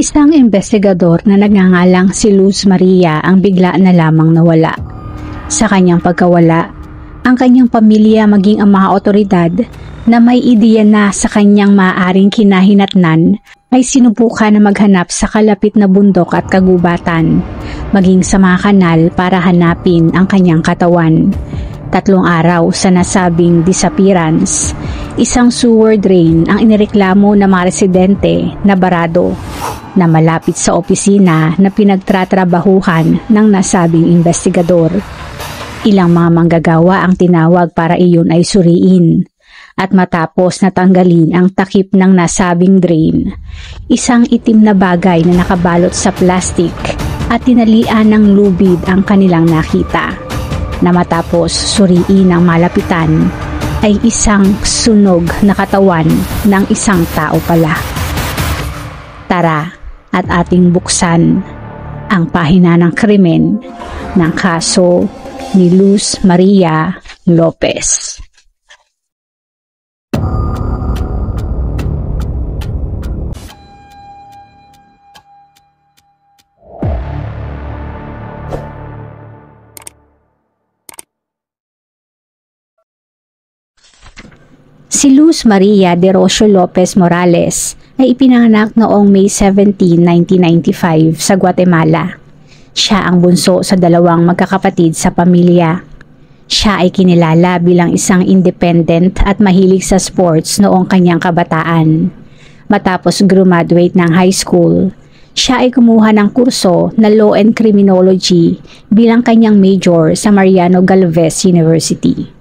Isang investigador na nagngangalang si Luz Maria ang bigla na lamang nawala. Sa kanyang pagkawala, ang kanyang pamilya maging ang mga otoridad na may ideya na sa kanyang maaaring kinahinatnan ay sinubukan na maghanap sa kalapit na bundok at kagubatan, maging sa mga kanal para hanapin ang kanyang katawan. 3 araw sa nasabing disappearance, isang sewer drain ang inireklamo ng mga residente na barado na malapit sa opisina na pinagtatrabahuhan ng nasabing investigador. Ilang mga manggagawa ang tinawag para iyon ay suriin. At matapos natanggalin ang takip ng nasabing drain, isang itim na bagay na nakabalot sa plastik at tinalian ng lubid ang kanilang nakita. Na matapos suriin ang malapitan, ay isang sunog na katawan ng isang tao pala. Tara at ating buksan ang pahina ng krimen ng kaso ni Luz Maria Lopez. Si Luz Maria de Rocio Lopez Morales ay ipinanganak noong May 17, 1995 sa Guatemala. Siya ang bunso sa 2 magkakapatid sa pamilya. Siya ay kinilala bilang isang independent at mahilig sa sports noong kanyang kabataan. Matapos graduate ng high school, siya ay kumuha ng kurso na Law and Criminology bilang kanyang major sa Mariano Galvez University.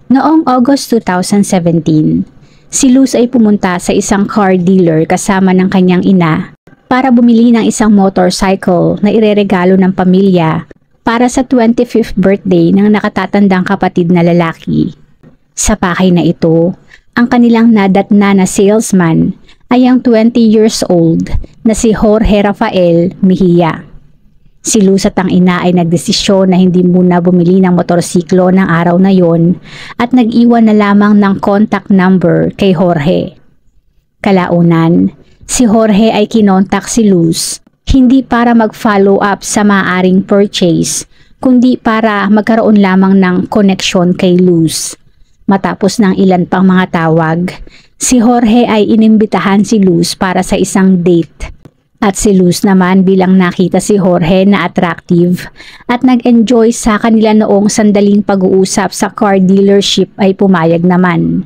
Noong August 2017, si Luz ay pumunta sa isang car dealer kasama ng kanyang ina para bumili ng isang motorcycle na ireregalo ng pamilya para sa 25th birthday ng nakatatandang kapatid na lalaki. Sa pakay na ito, ang kanilang nadatna na salesman ay ang 20 years old na si Jorge Rafael Mejia. Si Luz at ang ina ay nagdesisyon na hindi muna bumili ng motorsiklo ng araw na yon at nag-iwan na lamang ng contact number kay Jorge. Kalaunan, si Jorge ay kinontak si Luz hindi para mag-follow up sa maaaring purchase, kundi para magkaroon lamang ng koneksyon kay Luz. Matapos ng ilan pang mga tawag, si Jorge ay inimbitahan si Luz para sa isang date. At si Luz naman bilang nakita si Jorge na attractive at nag-enjoy sa kanila noong sandaling pag-uusap sa car dealership ay pumayag naman.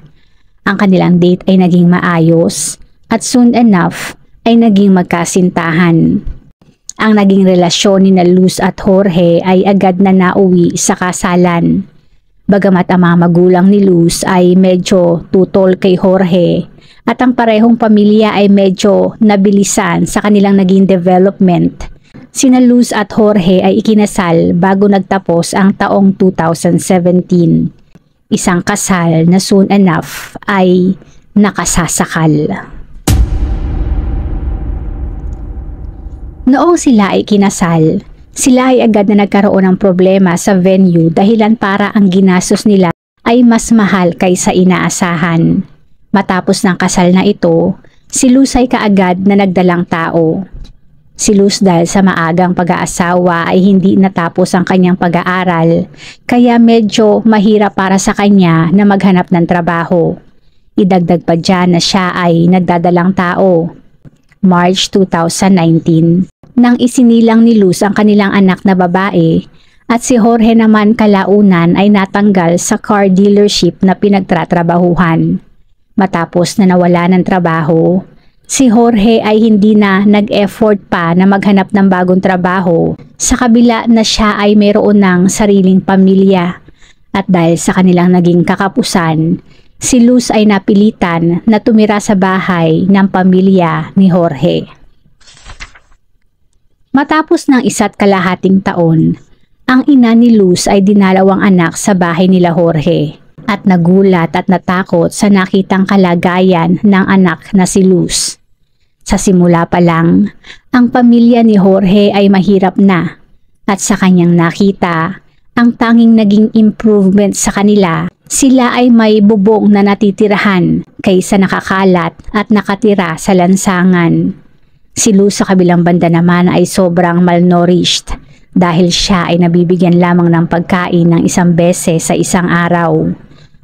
Ang kanilang date ay naging maayos at soon enough ay naging magkasintahan. Ang naging relasyon ni Luz at Jorge ay agad na nauwi sa kasalan. Bagamat ang mga magulang ni Luz ay medyo tutol kay Jorge, at ang parehong pamilya ay medyo nabilisan sa kanilang naging development, sina Luz at Jorge ay ikinasal bago nagtapos ang taong 2017. Isang kasal na soon enough ay nakasasakal. Noong sila ay kinasal, sila ay agad na nagkaroon ng problema sa venue dahilan para ang ginastos nila ay mas mahal kaysa inaasahan. Matapos ng kasal na ito, si Luz ay kaagad na nagdalang tao. Si Luz dahil sa maagang pag-aasawa ay hindi natapos ang kanyang pag-aaral, kaya medyo mahirap para sa kanya na maghanap ng trabaho. Idagdag pa dyan na siya ay nagdadalang tao. March 2019, nang isinilang ni Luz ang kanilang anak na babae, at si Jorge naman kalaunan ay natanggal sa car dealership na pinagtatrabahuhan. Matapos na nawala ng trabaho, si Jorge ay hindi na nag-effort pa na maghanap ng bagong trabaho sa kabila na siya ay mayroon ng sariling pamilya. At dahil sa kanilang naging kakapusan, si Luz ay napilitan na tumira sa bahay ng pamilya ni Jorge. Matapos ng 1.5 taon, ang ina ni Luz ay dinalawang anak sa bahay nila Jorge. At nagulat at natakot sa nakitang kalagayan ng anak na si Luz. Sa simula pa lang, ang pamilya ni Jorge ay mahirap na at sa kanyang nakita, ang tanging naging improvement sa kanila, sila ay may bubong na natitirahan kaysa nakakalat at nakatira sa lansangan. Si Luz sa kabilang banda naman ay sobrang malnourished dahil siya ay nabibigyan lamang ng pagkain ng isang beses sa isang araw.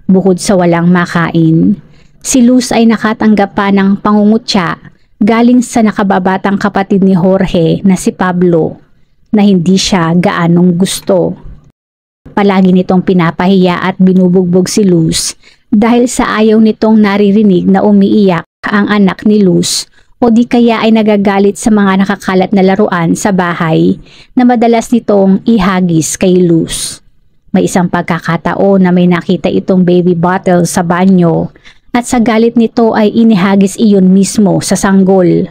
Bukod sa walang makain, si Luz ay nakatanggap pa ng pangungutya galing sa nakababatang kapatid ni Jorge na si Pablo na hindi siya gaanong gusto. Palagi nitong pinapahiya at binubugbog si Luz dahil sa ayaw nitong naririnig na umiiyak ang anak ni Luz o di kaya ay nagagalit sa mga nakakalat na laruan sa bahay na madalas nitong ihagis kay Luz. May isang pagkakataon na may nakita itong baby bottle sa banyo at sa galit nito ay inihagis iyon mismo sa sanggol.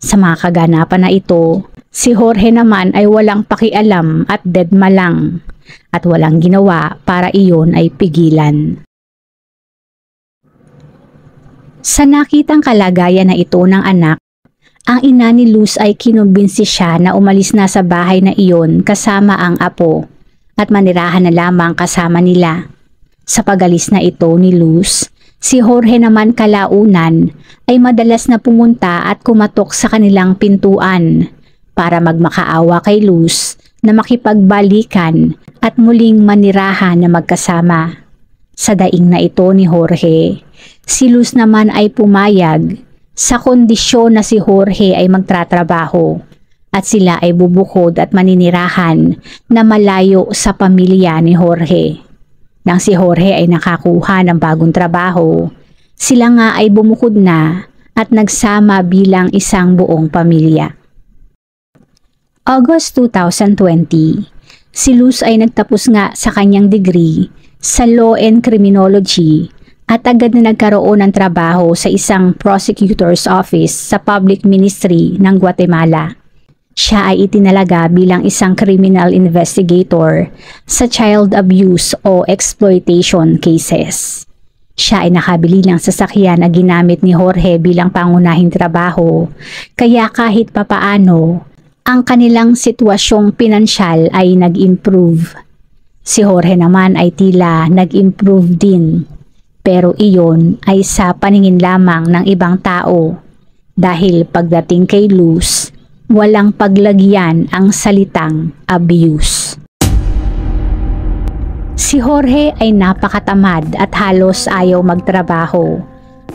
Sa mga kaganapan na ito, si Jorge naman ay walang pakialam at deadma lang at walang ginawa para iyon ay pigilan. Sa nakitang kalagayan na ito ng anak, ang ina ni Luz ay kinumbinsi siya na umalis na sa bahay na iyon kasama ang apo at manirahan na lamang kasama nila. Sa pagalis na ito ni Luz, si Jorge naman kalaunan ay madalas na pumunta at kumatok sa kanilang pintuan para magmakaawa kay Luz na makipagbalikan at muling manirahan na magkasama. Sa daing na ito ni Jorge, si Luz naman ay pumayag sa kondisyon na si Jorge ay magtratrabaho at sila ay bubukod at maninirahan na malayo sa pamilya ni Jorge. Nang si Jorge ay nakakuha ng bagong trabaho, sila nga ay bumukod na at nagsama bilang isang buong pamilya. August 2020, si Luz ay nagtapos nga sa kanyang degree sa Law and Criminology at agad na nagkaroon ng trabaho sa isang prosecutor's office sa Public Ministry ng Guatemala. Siya ay itinalaga bilang isang criminal investigator sa child abuse o exploitation cases. Siya ay nakabili ng sasakyan na ginamit ni Jorge bilang pangunahing trabaho, kaya kahit papaano, ang kanilang sitwasyong pinansyal ay nag-improve. Si Jorge naman ay tila nag-improve din, pero iyon ay sa paningin lamang ng ibang tao dahil pagdating kay Luz, walang paglagyan ang salitang abuse. Si Jorge ay napakatamad at halos ayaw magtrabaho,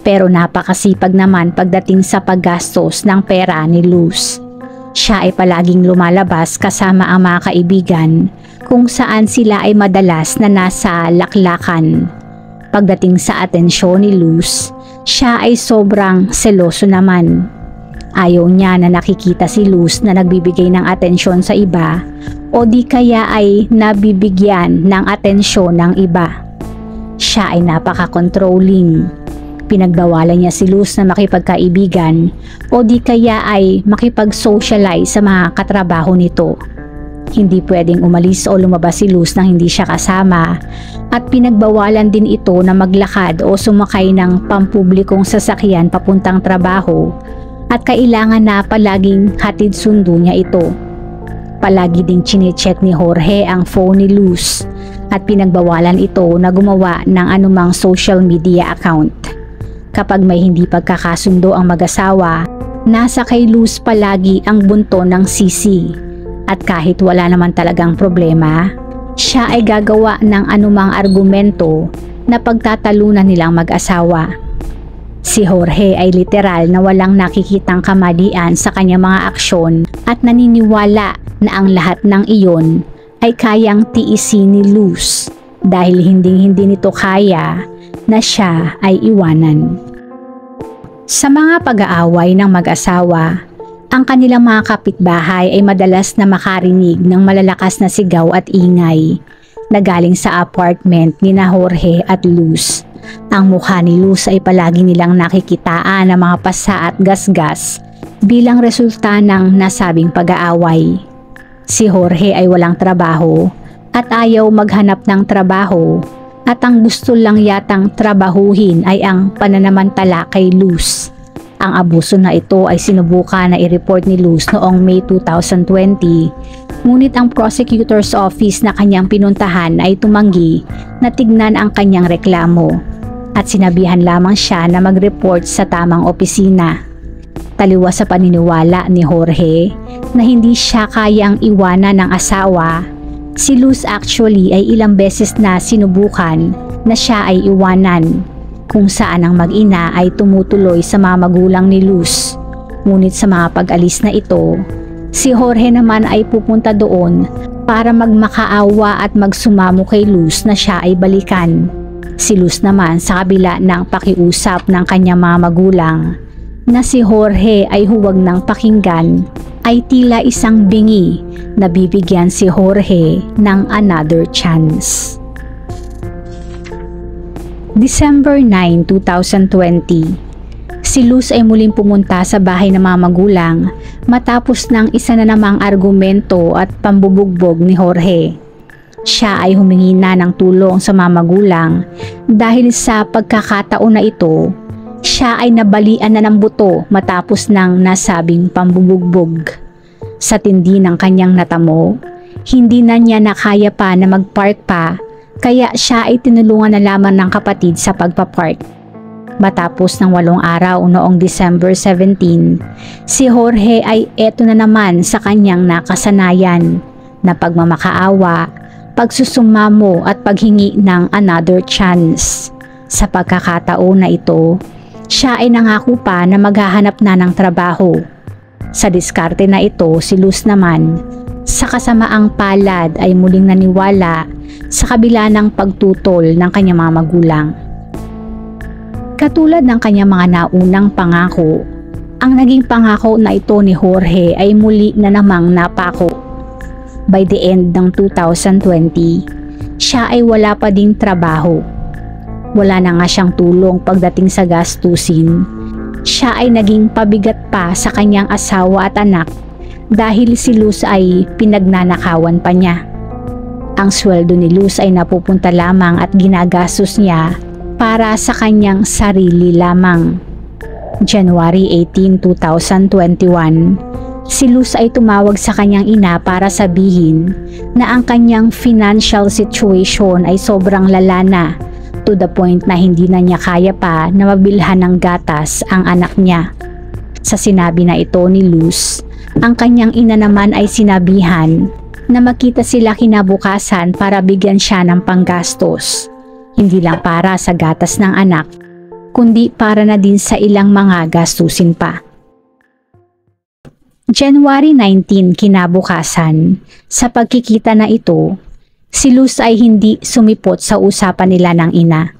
pero napakasipag naman pagdating sa paggastos ng pera ni Luz. Siya ay palaging lumalabas kasama ang mga kaibigan kung saan sila ay madalas na nasa laklakan. Pagdating sa atensyon ni Luz, siya ay sobrang seloso naman. Ayaw niya na nakikita si Luz na nagbibigay ng atensyon sa iba o di kaya ay nabibigyan ng atensyon ng iba. Siya ay napaka-controlling. Pinagbawalan niya si Luz na makipagkaibigan o di kaya ay makipag-socialize sa mga katrabaho nito. Hindi pwedeng umalis o lumabas si Luz nang hindi siya kasama at pinagbawalan din ito na maglakad o sumakay ng pampublikong sasakyan papuntang trabaho at kailangan na palaging hatid sundo niya ito. Palagi ding chinecheck ni Jorge ang phone ni Luz at pinagbawalan ito na gumawa ng anumang social media account. Kapag may hindi pagkakasundo ang mag-asawa, nasa kay Luz palagi ang bunto ng sisi. At kahit wala naman talagang problema, siya ay gagawa ng anumang argumento na pagtatalunan nilang mag-asawa. Si Jorge ay literal na walang nakikitang kamalian sa kanyang mga aksyon at naniniwala na ang lahat ng iyon ay kayang tiisin ni Luz dahil hindi nito kaya na siya ay iwanan. Sa mga pag-aaway ng mag-asawa, ang kanilang mga kapitbahay ay madalas na makarinig ng malalakas na sigaw at ingay na galing sa apartment ni Jorge at Luz. Ang mukha ni Luz ay palagi nilang nakikitaan ng mga pasa at gasgas bilang resulta ng nasabing pag-aaway. Si Jorge ay walang trabaho at ayaw maghanap ng trabaho at ang gusto lang yatang trabahuhin ay ang pananamantala kay Luz. Ang abuso na ito ay sinubukan na i-report ni Luz noong May 2020, ngunit ang prosecutor's office na kanyang pinuntahan ay tumanggi na tignan ang kanyang reklamo at sinabihan lamang siya na mag-report sa tamang opisina. Taliwas sa paniniwala ni Jorge na hindi siya kayang iwanan ng asawa, si Luz actually ay ilang beses na sinubukan na siya ay iwanan, kung saan ang mag-ina ay tumutuloy sa mga magulang ni Luz. Ngunit sa mga pag-alis na ito, si Jorge naman ay pupunta doon para magmakaawa at magsumamo kay Luz na siya ay balikan. Si Luz naman sa kabila ng pakiusap ng kanyang mga magulang na si Jorge ay huwag nang pakinggan, ay tila isang bingi na bibigyan si Jorge ng another chance. December 9, 2020, si Luz ay muling pumunta sa bahay ng mga magulang matapos ng isa na namang argumento at pambubugbog ni Jorge. Siya ay humingi na ng tulong sa mga magulang dahil sa pagkakataon na ito, siya ay nabalian na ng buto matapos ng nasabing pambubugbog. Sa tindi ng kanyang natamo, hindi na niya nakaya pa na magpark pa, kaya siya ay tinulungan na lamang ng kapatid sa pagpapark. Matapos ng 8 araw noong December 17, si Jorge ay eto na naman sa kanyang nakasanayan na pagmamakaawa, pagsusumamo at paghingi ng another chance. Sa pagkakataon na ito, siya ay nangako pa na maghahanap na ng trabaho. Sa diskarte na ito, si Luz naman, sa kasamaang palad ay muling naniwala sa kabila ng pagtutol ng kanyang mga magulang. Katulad ng kanyang mga naunang pangako, ang naging pangako na ito ni Jorge ay muli na namang napako. By the end ng 2020, siya ay wala pa ding trabaho. Wala na nga siyang tulong pagdating sa gastusin. Siya ay naging pabigat pa sa kanyang asawa at anak dahil si Luz ay pinagnanakawan pa niya. Ang sweldo ni Luz ay napupunta lamang at ginagastos niya para sa kanyang sarili lamang. January 18, 2021, si Luz ay tumawag sa kanyang ina para sabihin na ang kanyang financial situation ay sobrang lala na, to the point na hindi na niya kaya pa na mabilhan ng gatas ang anak niya. Sa sinabi na ito ni Luz, ang kanyang ina naman ay sinabihan na makita sila kinabukasan para bigyan siya ng panggastos. Hindi lang para sa gatas ng anak, kundi para na din sa ilang mga gastusin pa. January 19 kinabukasan, sa pagkikita na ito, si Luz ay hindi sumipot sa usapan nila ng ina.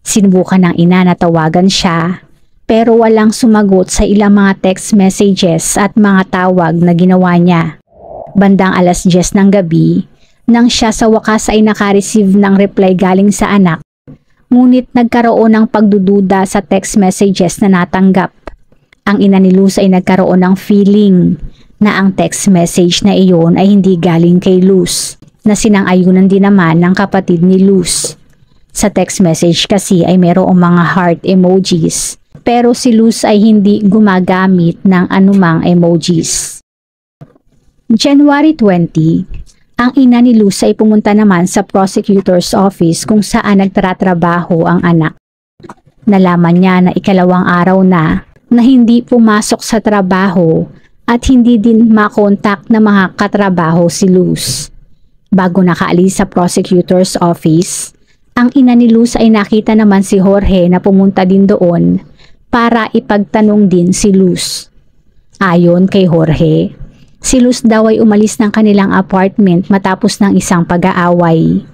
Sinubukan ng ina na tawagan siya, pero walang sumagot sa ilang mga text messages at mga tawag na ginawa niya. Bandang 10:00 ng gabi, nang siya sa wakas ay nakareceive ng reply galing sa anak, ngunit nagkaroon ng pagdududa sa text messages na natanggap. Ang ina ni Luz ay nagkaroon ng feeling na ang text message na iyon ay hindi galing kay Luz, na sinang-ayunan din naman ng kapatid ni Luz. Sa text message kasi ay mayroong mga heart emojis, pero si Luz ay hindi gumagamit ng anumang emojis. January 20, ang ina ni Luz ay pumunta naman sa prosecutor's office kung saan nagtatrabaho ang anak. Nalaman niya na ikalawang araw na hindi pumasok sa trabaho at hindi din makontak na mga katrabaho si Luz. Bago nakaalis sa prosecutor's office, ang ina ni Luz ay nakita naman si Jorge na pumunta din doon para ipagtanong din si Luz. Ayon kay Jorge, si Luz daw ay umalis ng kanilang apartment matapos ng isang pag-aaway.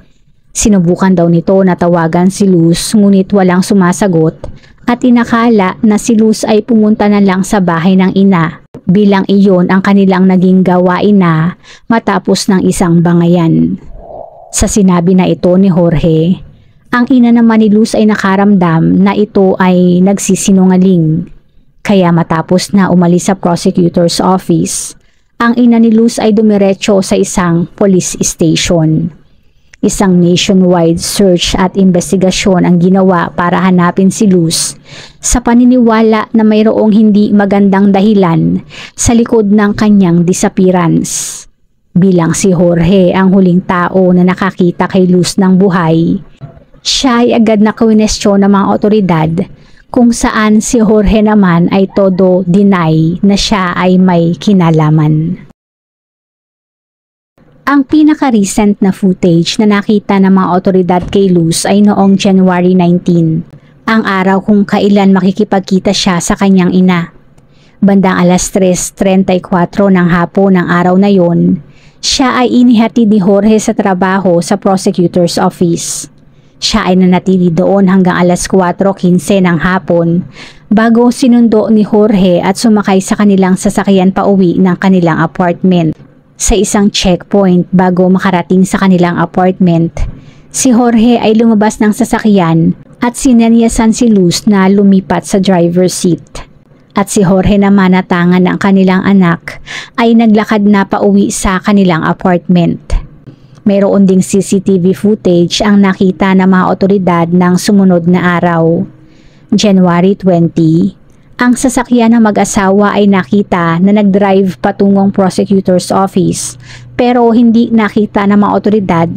Sinubukan daw nito na tawagan si Luz ngunit walang sumasagot at inakala na si Luz ay pumunta na lang sa bahay ng ina, bilang iyon ang kanilang naging gawain na matapos ng isang bangayan. Sa sinabi na ito ni Jorge, ang ina naman ni Luz ay nakaramdam na ito ay nagsisinungaling. Kaya matapos na umalis sa prosecutor's office, ang ina ni Luz ay dumiretso sa isang police station. Isang nationwide search at investigasyon ang ginawa para hanapin si Luz sa paniniwala na mayroong hindi magandang dahilan sa likod ng kanyang disappearance. Bilang si Jorge ang huling tao na nakakita kay Luz ng buhay, siya ay agad na kwinestyon ng mga otoridad kung saan si Jorge naman ay todo deny na siya ay may kinalaman. Ang pinaka-recent na footage na nakita ng mga otoridad kay Luz ay noong January 19, ang araw kung kailan makikipagkita siya sa kanyang ina. Bandang alas 3:34 ng hapon ng araw na yon, siya ay inihatid ni Jorge sa trabaho sa prosecutor's office. Siya ay nanatili doon hanggang alas 4:15 ng hapon bago sinundo ni Jorge at sumakay sa kanilang sasakyan pauwi ng kanilang apartment. Sa isang checkpoint bago makarating sa kanilang apartment, si Jorge ay lumabas ng sasakyan at sinanyasan si Luz na lumipat sa driver's seat. At si Jorge naman na tangan ng kanilang anak ay naglakad na pauwi sa kanilang apartment. Mayroon ding CCTV footage ang nakita ng mga otoridad ng sumunod na araw. January 20, ang sasakyan ng mag-asawa ay nakita na nag-drive patungong prosecutor's office pero hindi nakita ng mga otoridad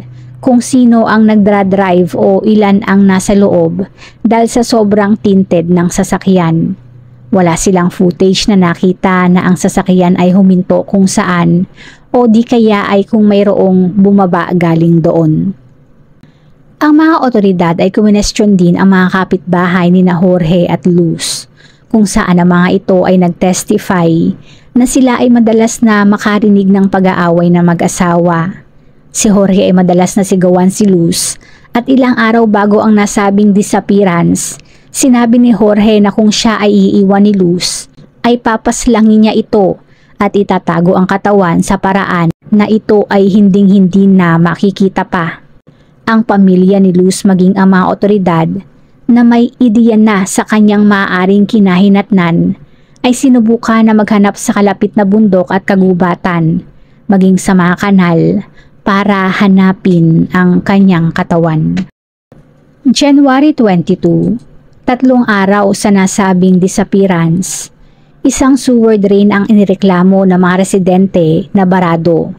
kung sino ang nagdra-drive o ilan ang nasa loob dahil sa sobrang tinted ng sasakyan. Wala silang footage na nakita na ang sasakyan ay huminto kung saan o di kaya ay kung mayroong bumaba galing doon. Ang mga otoridad ay kuminestyon din ang mga kapitbahay ni na Jorge at Luz, kung saan ang mga ito ay nag-testify na sila ay madalas na makarinig ng pag-aaway ng mag-asawa. Si Jorge ay madalas na sigawan si Luz at ilang araw bago ang nasabing disappearance, sinabi ni Jorge na kung siya ay iiwan ni Luz, ay papaslangin niya ito at itatago ang katawan sa paraan na ito ay hinding-hindi na makikita pa. Ang pamilya ni Luz maging ang mga otoridad na may ideya na sa kanyang maaaring kinahinatnan ay sinubukan na maghanap sa kalapit na bundok at kagubatan, maging sa mga kanal para hanapin ang kanyang katawan. January 22, 3 araw sa nasabing disappearance, isang sewer drain ang inireklamo ng mga residente na barado,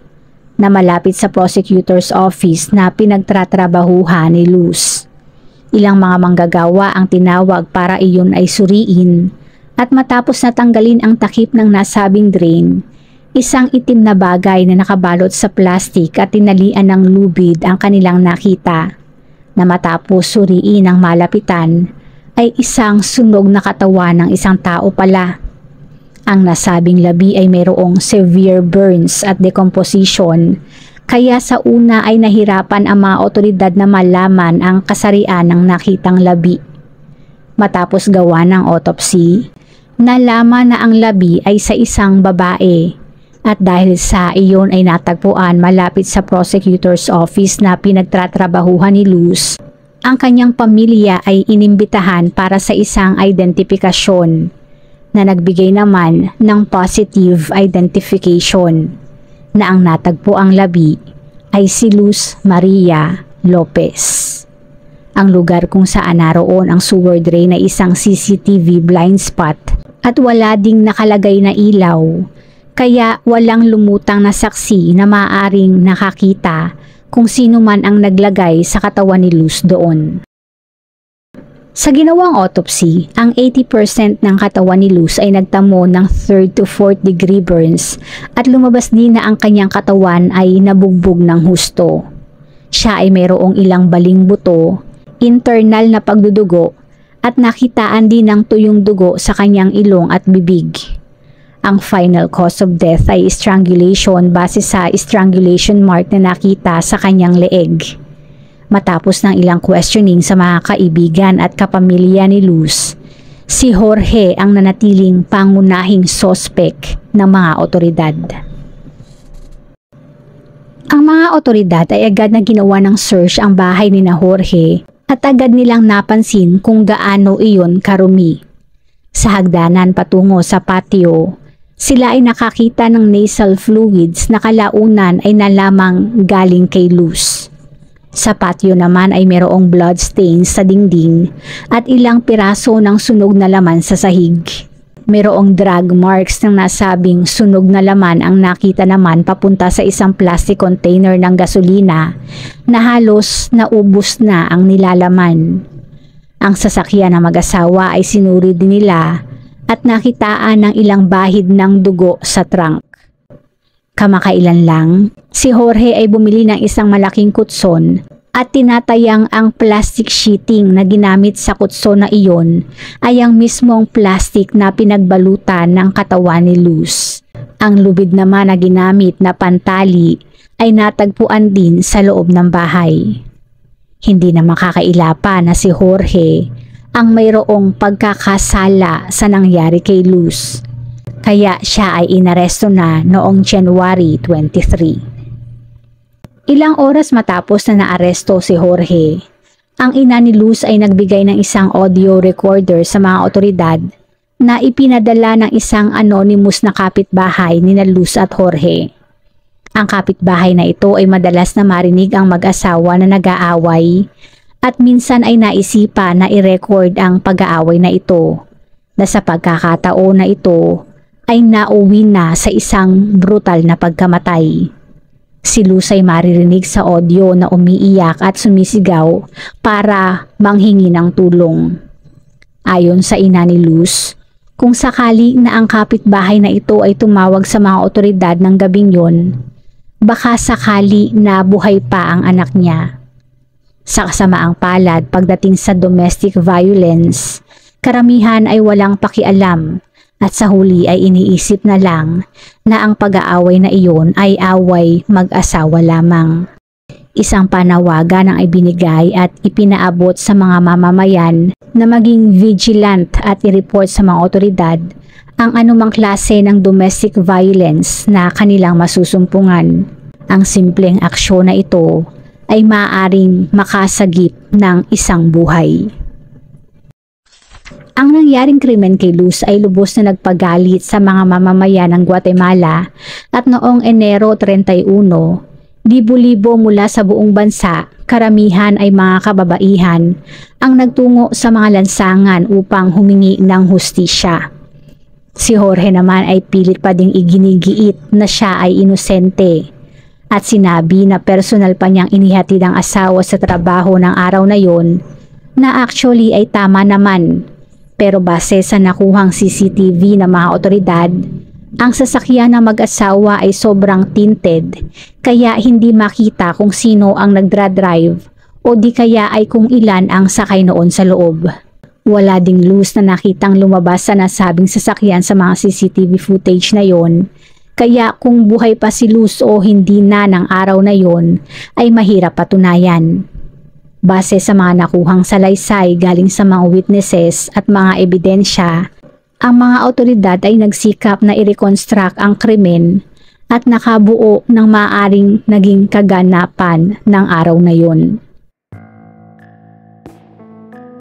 na malapit sa prosecutor's office na pinagtatrabahuhan ni Luz. Ilang mga manggagawa ang tinawag para iyon ay suriin at matapos natanggalin ang takip ng nasabing drain, isang itim na bagay na nakabalot sa plastik at tinalian ng lubid ang kanilang nakita, na matapos suriin ang malapitan ay isang sunog na katawan ng isang tao pala. Ang nasabing labi ay mayroong severe burns at decomposition, kaya sa una ay nahirapan ang mga otoridad na malaman ang kasarian ng nakitang labi. Matapos gawa ng autopsy, nalaman na ang labi ay sa isang babae, at dahil sa iyon ay natagpuan malapit sa prosecutor's office na pinagtatrabahuhan ni Luz, ang kanyang pamilya ay inimbitahan para sa isang identifikasyon na nagbigay naman ng positive identification na ang natagpo ang labi ay si Luz Maria Lopez. Ang lugar kung saan naroon ang sewer drain ay isang CCTV blind spot at wala ding nakalagay na ilaw, kaya walang lumutang na saksi na maaaring nakakita kung sino man ang naglagay sa katawan ni Luz doon. Sa ginawang autopsy, ang 80% ng katawan ni Luz ay nagtamo ng 3rd to 4th degree burns at lumabas din na ang kanyang katawan ay nabugbog ng husto. Siya ay mayroong ilang baling buto, internal na pagdudugo at nakitaan din ng tuyong dugo sa kanyang ilong at bibig. Ang final cause of death ay strangulation base sa strangulation mark na nakita sa kanyang leeg. Matapos ng ilang questioning sa mga kaibigan at kapamilya ni Luz, si Jorge ang nanatiling pangunahing suspect ng mga otoridad. Ang mga otoridad ay agad na ginawa ng search ang bahay ni na Jorge at agad nilang napansin kung gaano iyon karumi. Sa hagdanan patungo sa patio, sila ay nakakita ng nasal fluids na kalaunan ay nalamang galing kay Luz. Sa patio naman ay mayroong blood stains sa dingding at ilang piraso ng sunog na laman sa sahig. Mayroong drag marks ng nasabing sunog na laman ang nakita naman papunta sa isang plastic container ng gasolina na halos naubos na ang nilalaman. Ang sasakyan ng mag-asawa ay sinuri din nila at nakitaan ng ilang bahid ng dugo sa trunk. Kamakailan lang, si Jorge ay bumili ng isang malaking kutson at tinatayang ang plastic sheeting na ginamit sa kutson na iyon ay ang mismong plastic na pinagbalutan ng katawan ni Luz. Ang lubid naman na ginamit na pantali ay natagpuan din sa loob ng bahay. Hindi na makakaila pa na si Jorge ang mayroong pagkakasala sa nangyari kay Luz. Kaya siya ay inaresto na noong January 23. Ilang oras matapos na naaresto si Jorge, ang ina ni Luz ay nagbigay ng isang audio recorder sa mga otoridad na ipinadala ng isang anonymous na kapitbahay ni Luz at Jorge. Ang kapitbahay na ito ay madalas na marinig ang mag-asawa na nag-aaway at minsan ay naisipan na i-record ang pag-aaway na ito, na sa pagkakataon na ito ay nauwi na sa isang brutal na pagkamatay. Si Luz ay maririnig sa audio na umiiyak at sumisigaw para manghingi ng tulong. Ayon sa ina ni Luz, kung sakali na ang kapitbahay na ito ay tumawag sa mga otoridad ng gabing yon, baka sakali na buhay pa ang anak niya. Sa kasamaang palad pagdating sa domestic violence, karamihan ay walang pakialam at sa huli ay iniisip na lang na ang pag-aaway na iyon ay away mag-asawa lamang. Isang panawagan ang ibinigay at ipinaabot sa mga mamamayan na maging vigilant at i-report sa mga otoridad ang anumang klase ng domestic violence na kanilang masusumpungan. Ang simpleng aksyon na ito ay maaaring makasagip ng isang buhay. Ang nangyaring krimen kay Luz ay lubos na nagpagalit sa mga mamamayan ng Guatemala at noong Enero 31, libo-libo mula sa buong bansa, karamihan ay mga kababaihan, ang nagtungo sa mga lansangan upang humingi ng hustisya. Si Jorge naman ay pilit pa ding iginigiit na siya ay inosente at sinabi na personal pa niyang inihatid ang asawa sa trabaho ng araw na yon, na actually ay tama naman. Pero base sa nakuhang CCTV ng mga otoridad, ang sasakyan ng mag-asawa ay sobrang tinted kaya hindi makita kung sino ang nagdra-drive o di kaya ay kung ilan ang sakay noon sa loob. Wala ding Luz na nakitang lumabas sa nasabing sasakyan sa mga CCTV footage na yon, kaya kung buhay pa si Luz o hindi na ng araw na yon ay mahirap patunayan. Base sa mga nakuhang salaysay galing sa mga witnesses at mga ebidensya, ang mga otoridad ay nagsikap na i-reconstruct ang krimen at nakabuo ng maaaring naging kaganapan ng araw na yun.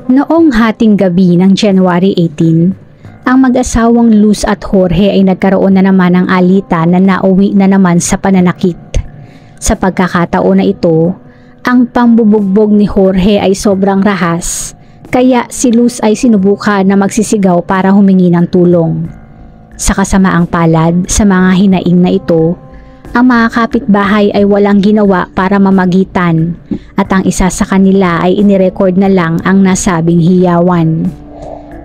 Noong hating gabi ng January 18, ang mag-asawang Luz at Jorge ay nagkaroon na naman ng alitan na nauwi na naman sa pananakit. Sa pagkakataon na ito, ang pambubugbog ni Jorge ay sobrang rahas, kaya si Luz ay sinubukan na magsisigaw para humingi ng tulong. Sa kasamaang palad sa mga hinaing na ito, ang mga kapitbahay ay walang ginawa para mamagitan at ang isa sa kanila ay inirecord na lang ang nasabing hiyawan.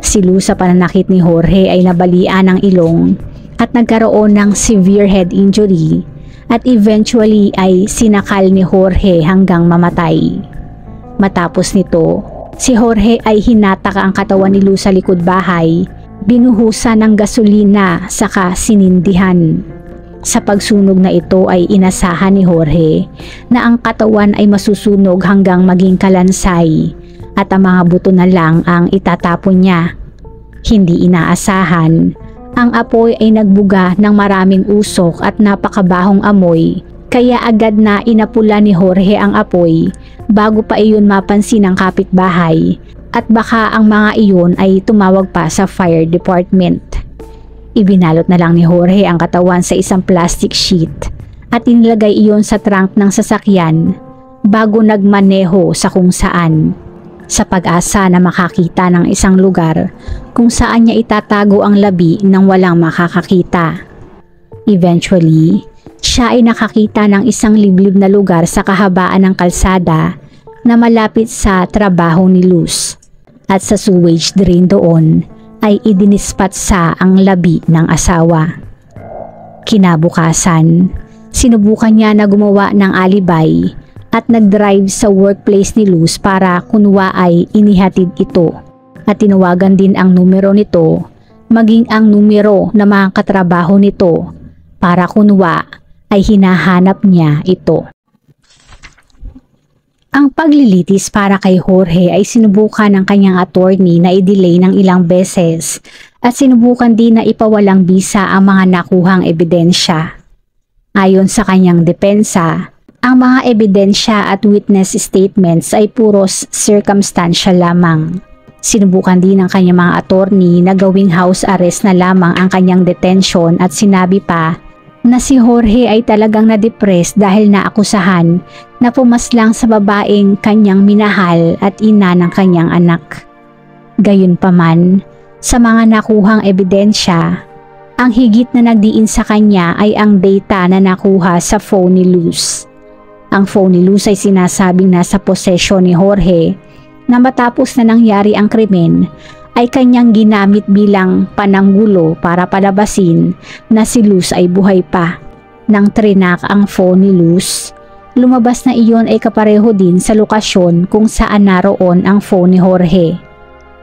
Si Luz sa pananakit ni Jorge ay nabalian ng ilong at nagkaroon ng severe head injury at eventually ay sinakal ni Jorge hanggang mamatay. Matapos nito, si Jorge ay hinatak ang katawan ni Luz sa likod bahay, binuhusan ng gasolina saka sinindihan. Sa pagsunog na ito ay inasahan ni Jorge na ang katawan ay masusunog hanggang maging kalansay at ang mga buto na lang ang itatapon niya. Hindi inaasahan, ang apoy ay nagbuga ng maraming usok at napakabahong amoy, kaya agad na inapula ni Jorge ang apoy bago pa iyon mapansin ng kapitbahay at baka ang mga iyon ay tumawag pa sa fire department. Ibinalot na lang ni Jorge ang katawan sa isang plastic sheet at inilagay iyon sa trunk ng sasakyan bago nagmaneho sa kung saan, sa pag-asa na makakita ng isang lugar kung saan niya itatago ang labi nang walang makakakita. Eventually, siya ay nakakita ng isang liblib na lugar sa kahabaan ng kalsada na malapit sa trabaho ni Luz. at sa sewage drain doon ay idinispatsa ang labi ng asawa. Kinabukasan, sinubukan niya na gumawa ng alibay at nag-drive sa workplace ni Luz para kunwa ay inihatid ito at tinawagan din ang numero nito maging ang numero na mga katrabaho nito para kunwa ay hinahanap niya ito. Ang paglilitis para kay Jorge ay sinubukan ng kanyang attorney na i-delay ng ilang beses at sinubukan din na ipawalang bisa ang mga nakuhang ebidensya. Ayon sa kanyang depensa, ang mga ebidensya at witness statements ay puros circumstantial lamang. Sinubukan din ng kanyang mga attorney na gawing house arrest na lamang ang kanyang detention at sinabi pa na si Jorge ay talagang na-depress dahil naakusahan na pumaslang sa babaeng kanyang minahal at ina ng kanyang anak. Gayunpaman, sa mga nakuhang ebidensya, ang higit na nagdiin sa kanya ay ang data na nakuha sa phone ni Luz. Ang phone ni Luz ay sinasabing nasa posesyon ni Jorge na matapos na nangyari ang krimen ay kanyang ginamit bilang pananggulo para palabasin na si Luz ay buhay pa. Nang trinak ang phone ni Luz, lumabas na iyon ay kapareho din sa lokasyon kung saan naroon ang phone ni Jorge.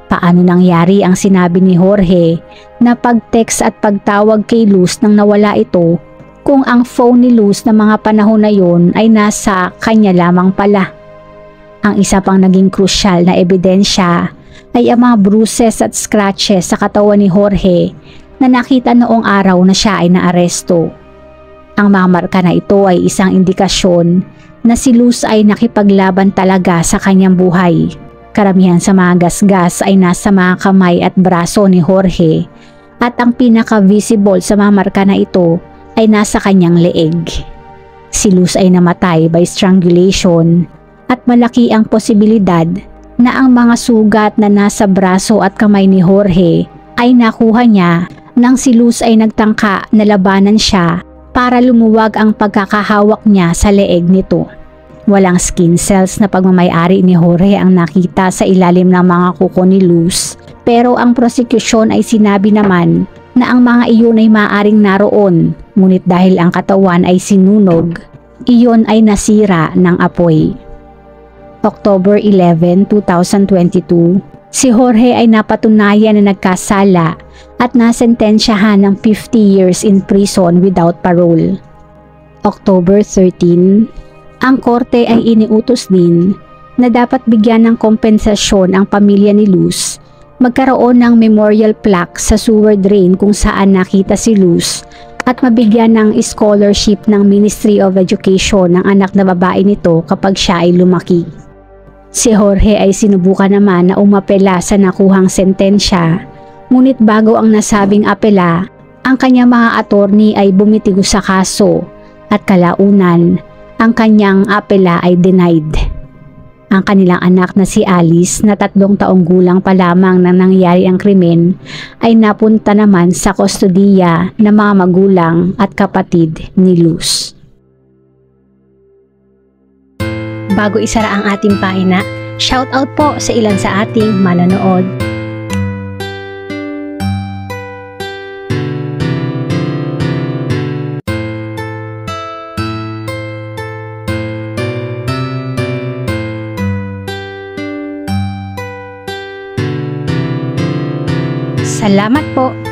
Paano nangyari ang sinabi ni Jorge na pag-text at pagtawag kay Luz nang nawala ito kung ang phone ni Luz na mga panahon na yon ay nasa kanya lamang pala? Ang isa pang naging krusyal na ebidensya ay ang mga bruises at scratches sa katawan ni Jorge na nakita noong araw na siya ay naaresto. Ang mga marka na ito ay isang indikasyon na si Luz ay nakipaglaban talaga sa kanyang buhay. Karamihan sa mga gasgas ay nasa mga kamay at braso ni Jorge at ang pinaka-visible sa mga marka na ito ay nasa kanyang leeg. Si Luz ay namatay by strangulation at malaki ang posibilidad na ang mga sugat na nasa braso at kamay ni Jorge ay nakuha niya nang si Luz ay nagtangka na labanan siya para lumuwag ang pagkakahawak niya sa leeg nito. Walang skin cells na pagmamayari ni Jorge ang nakita sa ilalim ng mga kuko ni Luz, pero ang prosecution ay sinabi naman na ang mga iyon ay maaaring naroon, ngunit dahil ang katawan ay sinunog, iyon ay nasira ng apoy. October 11, 2022, si Jorge ay napatunayan na nagkasala at nasentensyahan ng 50 years in prison without parole. October 13, ang korte ay iniutos din na dapat bigyan ng kompensasyon ang pamilya ni Luz, magkaroon ng memorial plaque sa sewer drain kung saan nakita si Luz at mabigyan ng scholarship ng Ministry of Education ng anak na babae nito kapag siya ay lumaki. Si Jorge ay sinubukan naman na umapela sa nakuhang sentensya, ngunit bago ang nasabing apela, ang kanyang mga attorney ay bumitigo sa kaso at kalaunan, ang kanyang apela ay denied. Ang kanilang anak na si Alice na 3 taong gulang pa lamang nang nangyari ang krimen ay napunta naman sa kustodiya ng mga magulang at kapatid ni Luz. Bago isara ang ating pahina, shoutout po sa ilan sa ating manonood. Salamat po!